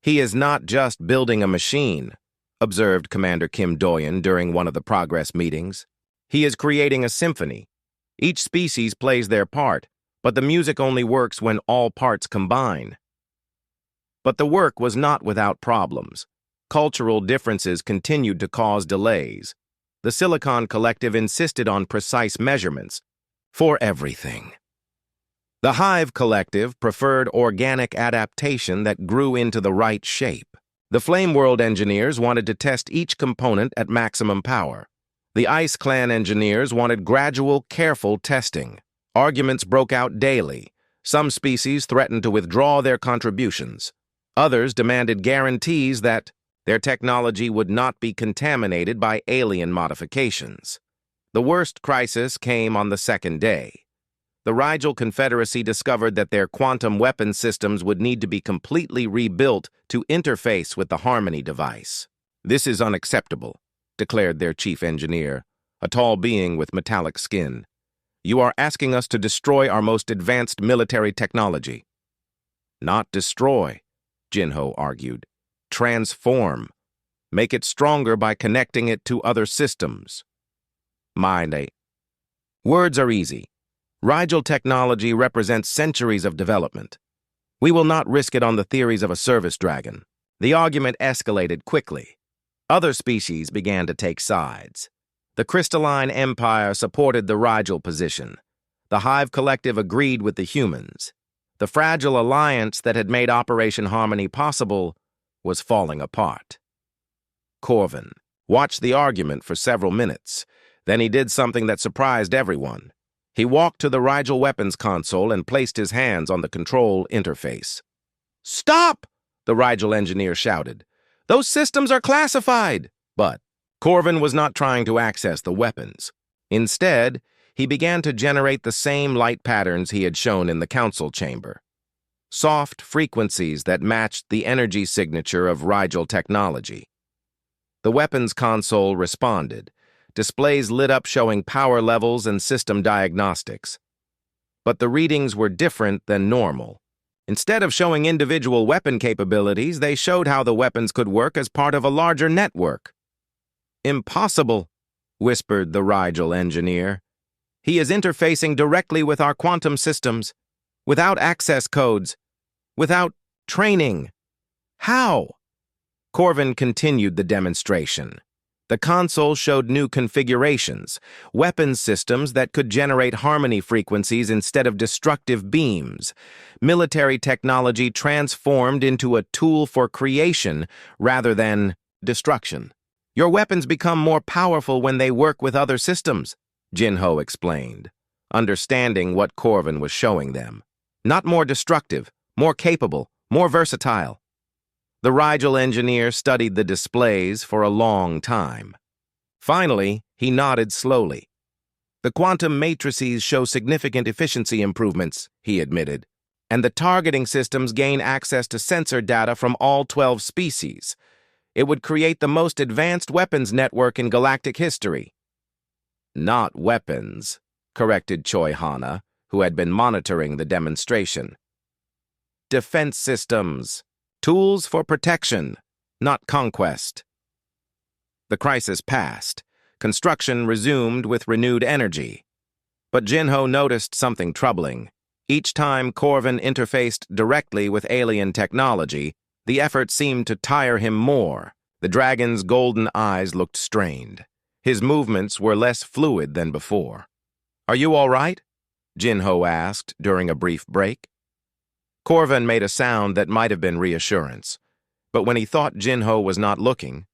"He is not just building a machine," observed Commander Kim Doyen during one of the progress meetings. "He is creating a symphony. Each species plays their part, but the music only works when all parts combine." But the work was not without problems. Cultural differences continued to cause delays. The Silicon Collective insisted on precise measurements for everything. The Hive Collective preferred organic adaptation that grew into the right shape. The Flame World engineers wanted to test each component at maximum power. The Ice Clan engineers wanted gradual, careful testing. Arguments broke out daily. Some species threatened to withdraw their contributions. Others demanded guarantees that their technology would not be contaminated by alien modifications. The worst crisis came on the second day. The Rigel Confederacy discovered that their quantum weapon systems would need to be completely rebuilt to interface with the Harmony device. "This is unacceptable," declared their chief engineer, a tall being with metallic skin. "You are asking us to destroy our most advanced military technology." "Not destroy," Jinho argued. "Transform. Make it stronger by connecting it to other systems." Words are easy. Rigel technology represents centuries of development. We will not risk it on the theories of a service dragon. The argument escalated quickly. Other species began to take sides. The Crystalline Empire supported the Rigel position. The Hive Collective agreed with the humans. The fragile alliance that had made Operation Harmony possible was falling apart. Corvin watched the argument for several minutes. Then he did something that surprised everyone. He walked to the Rigel weapons console and placed his hands on the control interface. "Stop!" the Rigel engineer shouted. "Those systems are classified!" But Corvin was not trying to access the weapons. Instead, he began to generate the same light patterns he had shown in the council chamber. Soft frequencies that matched the energy signature of Rigel technology. The weapons console responded. Displays lit up showing power levels and system diagnostics. But the readings were different than normal. Instead of showing individual weapon capabilities, they showed how the weapons could work as part of a larger network. "Impossible," whispered the Rigel engineer. "He is interfacing directly with our quantum systems, without access codes, without training. How?" Corvin continued the demonstration. The console showed new configurations, weapons systems that could generate harmony frequencies instead of destructive beams, military technology transformed into a tool for creation rather than destruction. "Your weapons become more powerful when they work with other systems," Jinho explained, understanding what Corvin was showing them. "Not more destructive, more capable, more versatile." The Rigel engineer studied the displays for a long time. Finally, he nodded slowly. "The quantum matrices show significant efficiency improvements," he admitted, "and the targeting systems gain access to sensor data from all 12 species. It would create the most advanced weapons network in galactic history." "Not weapons," corrected Choi Hana, who had been monitoring the demonstration. "Defense systems. Tools for protection, not conquest." The crisis passed. Construction resumed with renewed energy. But Jinho noticed something troubling. Each time Corvin interfaced directly with alien technology, the effort seemed to tire him more. The dragon's golden eyes looked strained. His movements were less fluid than before. "Are you all right?" Jinho asked during a brief break. Corvin made a sound that might have been reassurance, but when he thought Jinho was not looking,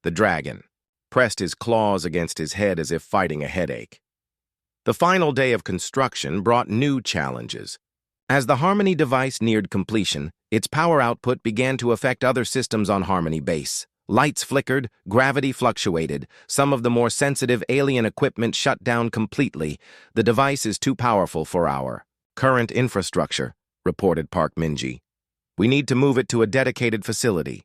the dragon pressed his claws against his head as if fighting a headache. The final day of construction brought new challenges. As the Harmony device neared completion, its power output began to affect other systems on Harmony base. Lights flickered, gravity fluctuated, some of the more sensitive alien equipment shut down completely. "The device is too powerful for our current infrastructure," reported Park Minji. "We need to move it to a dedicated facility."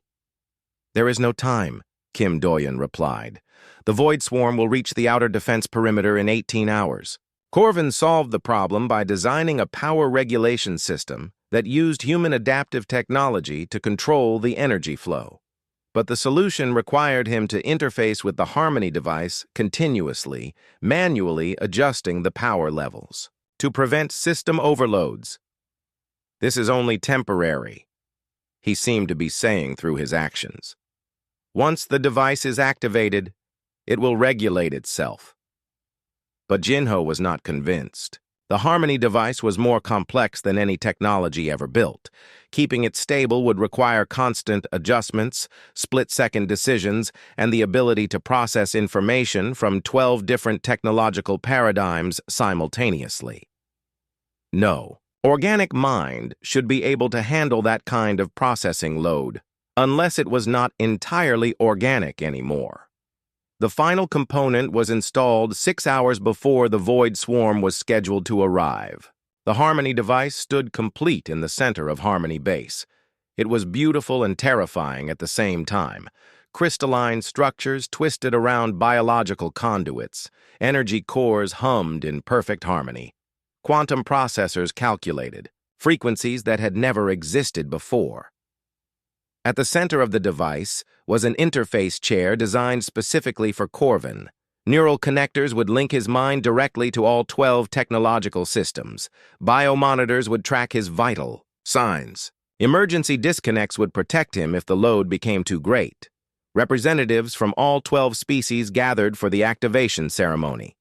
"There is no time," Kim Doyen replied. "The Void Swarm will reach the outer defense perimeter in 18 hours. Corvin solved the problem by designing a power regulation system that used human adaptive technology to control the energy flow. But the solution required him to interface with the Harmony device continuously, manually adjusting the power levels to prevent system overloads. "This is only temporary." he seemed to be saying through his actions. Once the device is activated, it will regulate itself. But Jinho was not convinced. The Harmony device was more complex than any technology ever built. Keeping it stable would require constant adjustments, split-second decisions, and the ability to process information from 12 different technological paradigms simultaneously. No, organic mind should be able to handle that kind of processing load, unless it was not entirely organic anymore. The final component was installed 6 hours before the Void Swarm was scheduled to arrive. The Harmony device stood complete in the center of Harmony Base. It was beautiful and terrifying at the same time. Crystalline structures twisted around biological conduits. Energy cores hummed in perfect harmony. Quantum processors calculated frequencies that had never existed before. At the center of the device was an interface chair designed specifically for Corvin. Neural connectors would link his mind directly to all 12 technological systems. Biomonitors would track his vital signs. Emergency disconnects would protect him if the load became too great. Representatives from all 12 species gathered for the activation ceremony.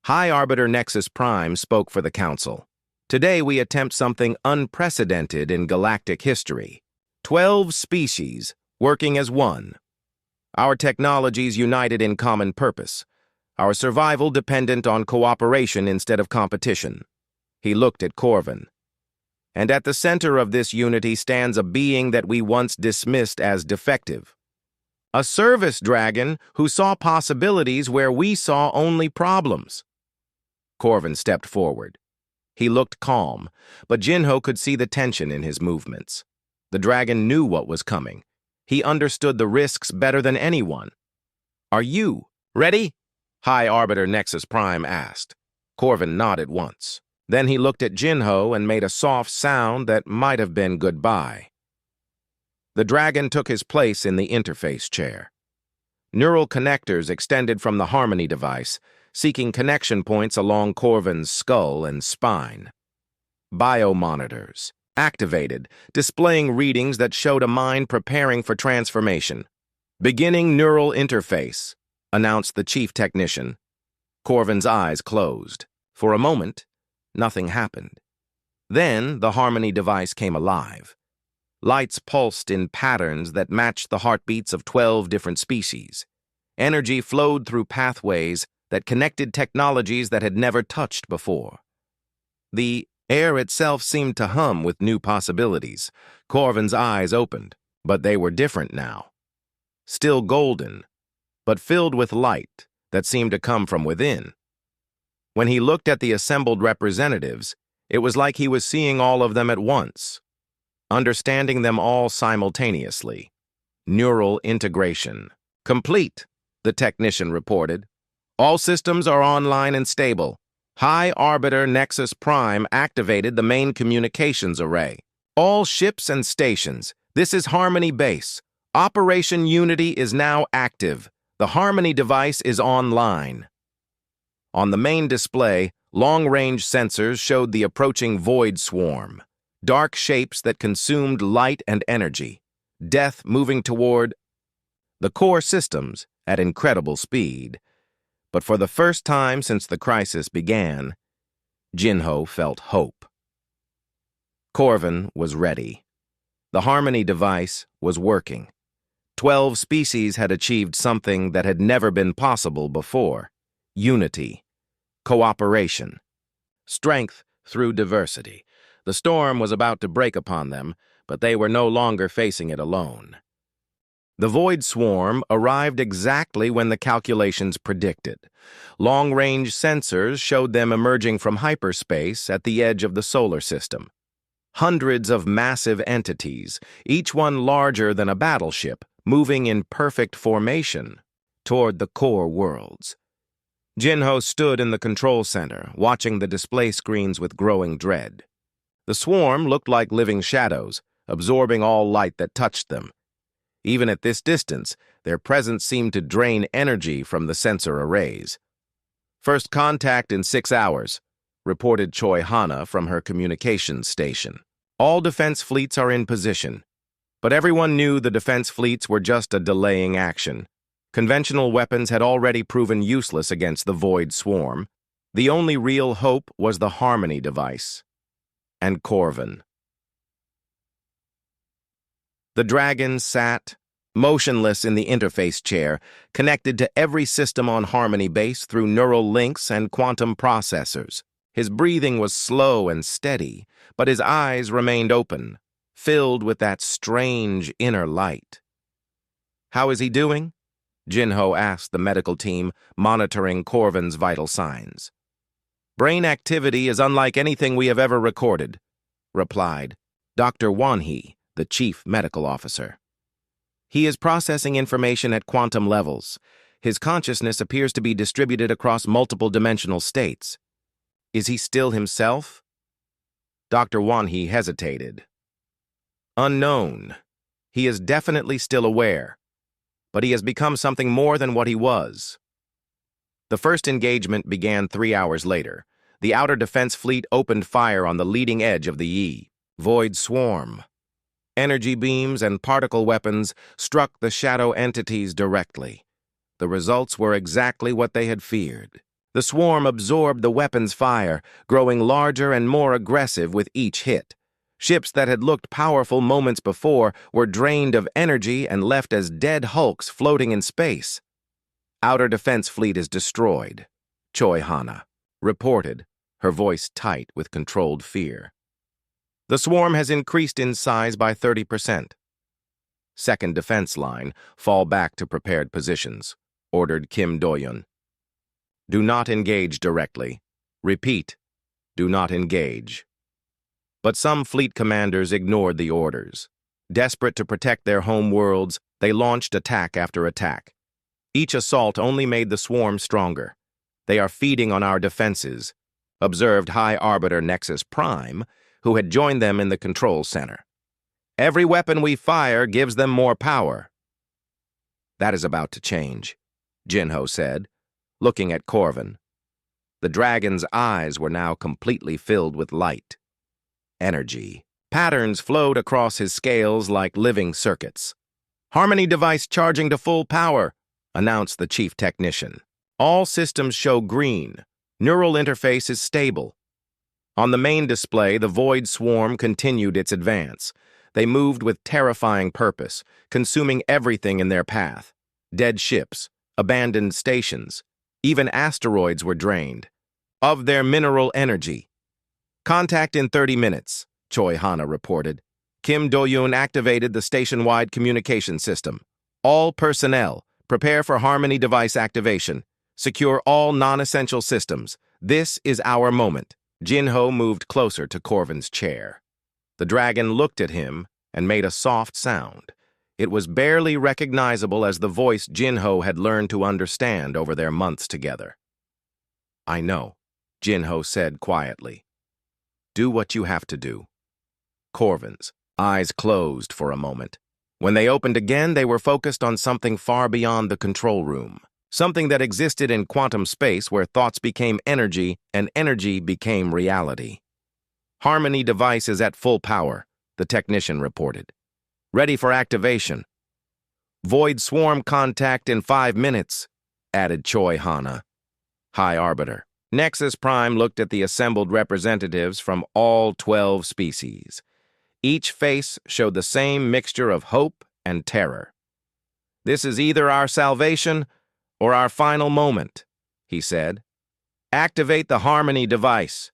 High Arbiter Nexus Prime spoke for the Council. Today we attempt something unprecedented in galactic history. 12 species working as one. Our technologies united in common purpose. Our survival dependent on cooperation instead of competition. He looked at Corvin. And at the center of this unity stands a being that we once dismissed as defective. A service dragon who saw possibilities where we saw only problems. Corvin stepped forward. He looked calm, but Jinho could see the tension in his movements. The dragon knew what was coming. He understood the risks better than anyone. "Are you ready?" High Arbiter Nexus Prime asked. Corvin nodded once. Then he looked at Jinho and made a soft sound that might have been goodbye. The dragon took his place in the interface chair. Neural connectors extended from the Harmony device, seeking connection points along Corvin's skull and spine. Biomonitors activated, displaying readings that showed a mind preparing for transformation. "Beginning neural interface," announced the chief technician. Corvin's eyes closed. For a moment, nothing happened. Then the Harmony device came alive. Lights pulsed in patterns that matched the heartbeats of 12 different species. Energy flowed through pathways that connected technologies that had never touched before. The air itself seemed to hum with new possibilities. Corvin's eyes opened, but they were different now. Still golden, but filled with light that seemed to come from within. When he looked at the assembled representatives, it was like he was seeing all of them at once, understanding them all simultaneously. Neural integration. "Complete," the technician reported. "All systems are online and stable. High Arbiter Nexus Prime activated the main communications array. All ships and stations. This is Harmony Base. Operation Unity is now active. The Harmony device is online." On the main display, long-range sensors showed the approaching Void Swarm. Dark shapes that consumed light and energy. Death moving toward the core systems at incredible speed. But for the first time since the crisis began, Jinho felt hope. Corvin was ready. The Harmony device was working. 12 species had achieved something that had never been possible before. Unity. Cooperation. Strength through diversity. The storm was about to break upon them, but they were no longer facing it alone. The Void Swarm arrived exactly when the calculations predicted. Long-range sensors showed them emerging from hyperspace at the edge of the solar system. Hundreds of massive entities, each one larger than a battleship, moving in perfect formation toward the core worlds. Jinho stood in the control center, watching the display screens with growing dread. The swarm looked like living shadows, absorbing all light that touched them. Even at this distance, their presence seemed to drain energy from the sensor arrays. "First contact in 6 hours," reported Choi Hana from her communications station. "All defense fleets are in position. But everyone knew the defense fleets were just a delaying action. Conventional weapons had already proven useless against the Void Swarm. The only real hope was the Harmony device. And Corvin. The dragon sat, motionless in the interface chair, connected to every system on Harmony base through neural links and quantum processors. His breathing was slow and steady, but his eyes remained open, filled with that strange inner light. "How is he doing?" Jinho asked the medical team, monitoring Corvin's vital signs. "Brain activity is unlike anything we have ever recorded," replied Dr. Wanhee, the chief medical officer. "He is processing information at quantum levels. His consciousness appears to be distributed across multiple dimensional states. Is he still himself?" Dr. Wanhee hesitated. "Unknown. He is definitely still aware, but he has become something more than what he was." The first engagement began 3 hours later. The Outer Defense Fleet opened fire on the leading edge of the Yi, Void Swarm. Energy beams and particle weapons struck the shadow entities directly. The results were exactly what they had feared. The swarm absorbed the weapon's fire, growing larger and more aggressive with each hit. Ships that had looked powerful moments before were drained of energy and left as dead hulks floating in space. "Outer Defense Fleet is destroyed," Choi Hana reported, her voice tight with controlled fear. "The swarm has increased in size by 30%. Second defense line, fall back to prepared positions," ordered Kim Doyun. "Do not engage directly. Repeat, do not engage." But some fleet commanders ignored the orders. Desperate to protect their home worlds, they launched attack after attack. Each assault only made the swarm stronger. "They are feeding on our defenses," observed High Arbiter Nexus Prime, who had joined them in the control center. "Every weapon we fire gives them more power." "That is about to change," Jinho said, looking at Corvin. The dragon's eyes were now completely filled with light. Energy. Patterns flowed across his scales like living circuits. "Harmony device charging to full power," announced the chief technician. "All systems show green. Neural interface is stable." On the main display, the Void Swarm continued its advance. They moved with terrifying purpose, consuming everything in their path. Dead ships, abandoned stations, even asteroids were drained of their mineral energy. "Contact in 30 minutes, Choi Hana reported. Kim Do-yoon activated the station-wide communication system. "All personnel, prepare for Harmony device activation. Secure all non-essential systems. This is our moment." Jinho moved closer to Corvin's chair. The dragon looked at him and made a soft sound. It was barely recognizable as the voice Jinho had learned to understand over their months together. "I know," Jinho said quietly. "Do what you have to do." Corvin's eyes closed for a moment. When they opened again, they were focused on something far beyond the control room. Something that existed in quantum space where thoughts became energy and energy became reality. "Harmony device is at full power," the technician reported. "Ready for activation." "Void Swarm contact in 5 minutes, added Choi Hana. High Arbiter. Nexus Prime looked at the assembled representatives from all 12 species. Each face showed the same mixture of hope and terror. "This is either our salvation or our final moment," he said. "Activate the Harmony device."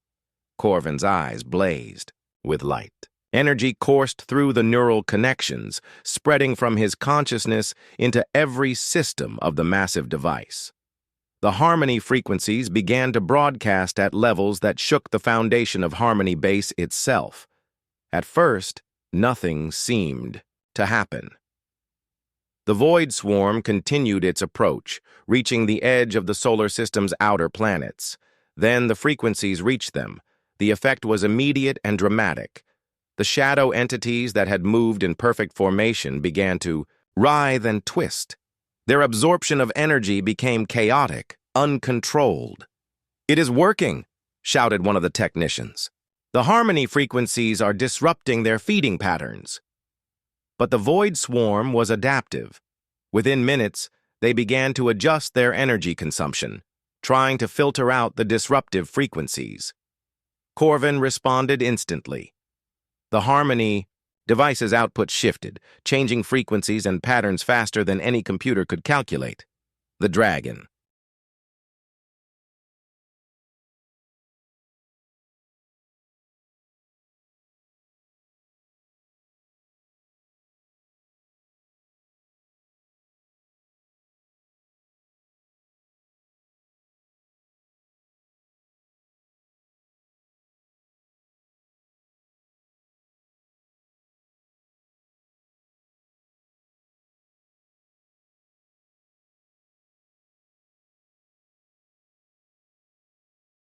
Corvin's eyes blazed with light. Energy coursed through the neural connections, spreading from his consciousness into every system of the massive device. The Harmony frequencies began to broadcast at levels that shook the foundation of Harmony base itself. At first, nothing seemed to happen. The Void Swarm continued its approach, reaching the edge of the solar system's outer planets. Then the frequencies reached them. The effect was immediate and dramatic. The shadow entities that had moved in perfect formation began to writhe and twist. Their absorption of energy became chaotic, uncontrolled. "It is working," shouted one of the technicians. "The Harmony frequencies are disrupting their feeding patterns." But the Void Swarm was adaptive. Within minutes, they began to adjust their energy consumption, trying to filter out the disruptive frequencies. Corvin responded instantly. The Harmony device's output shifted, changing frequencies and patterns faster than any computer could calculate. The dragon,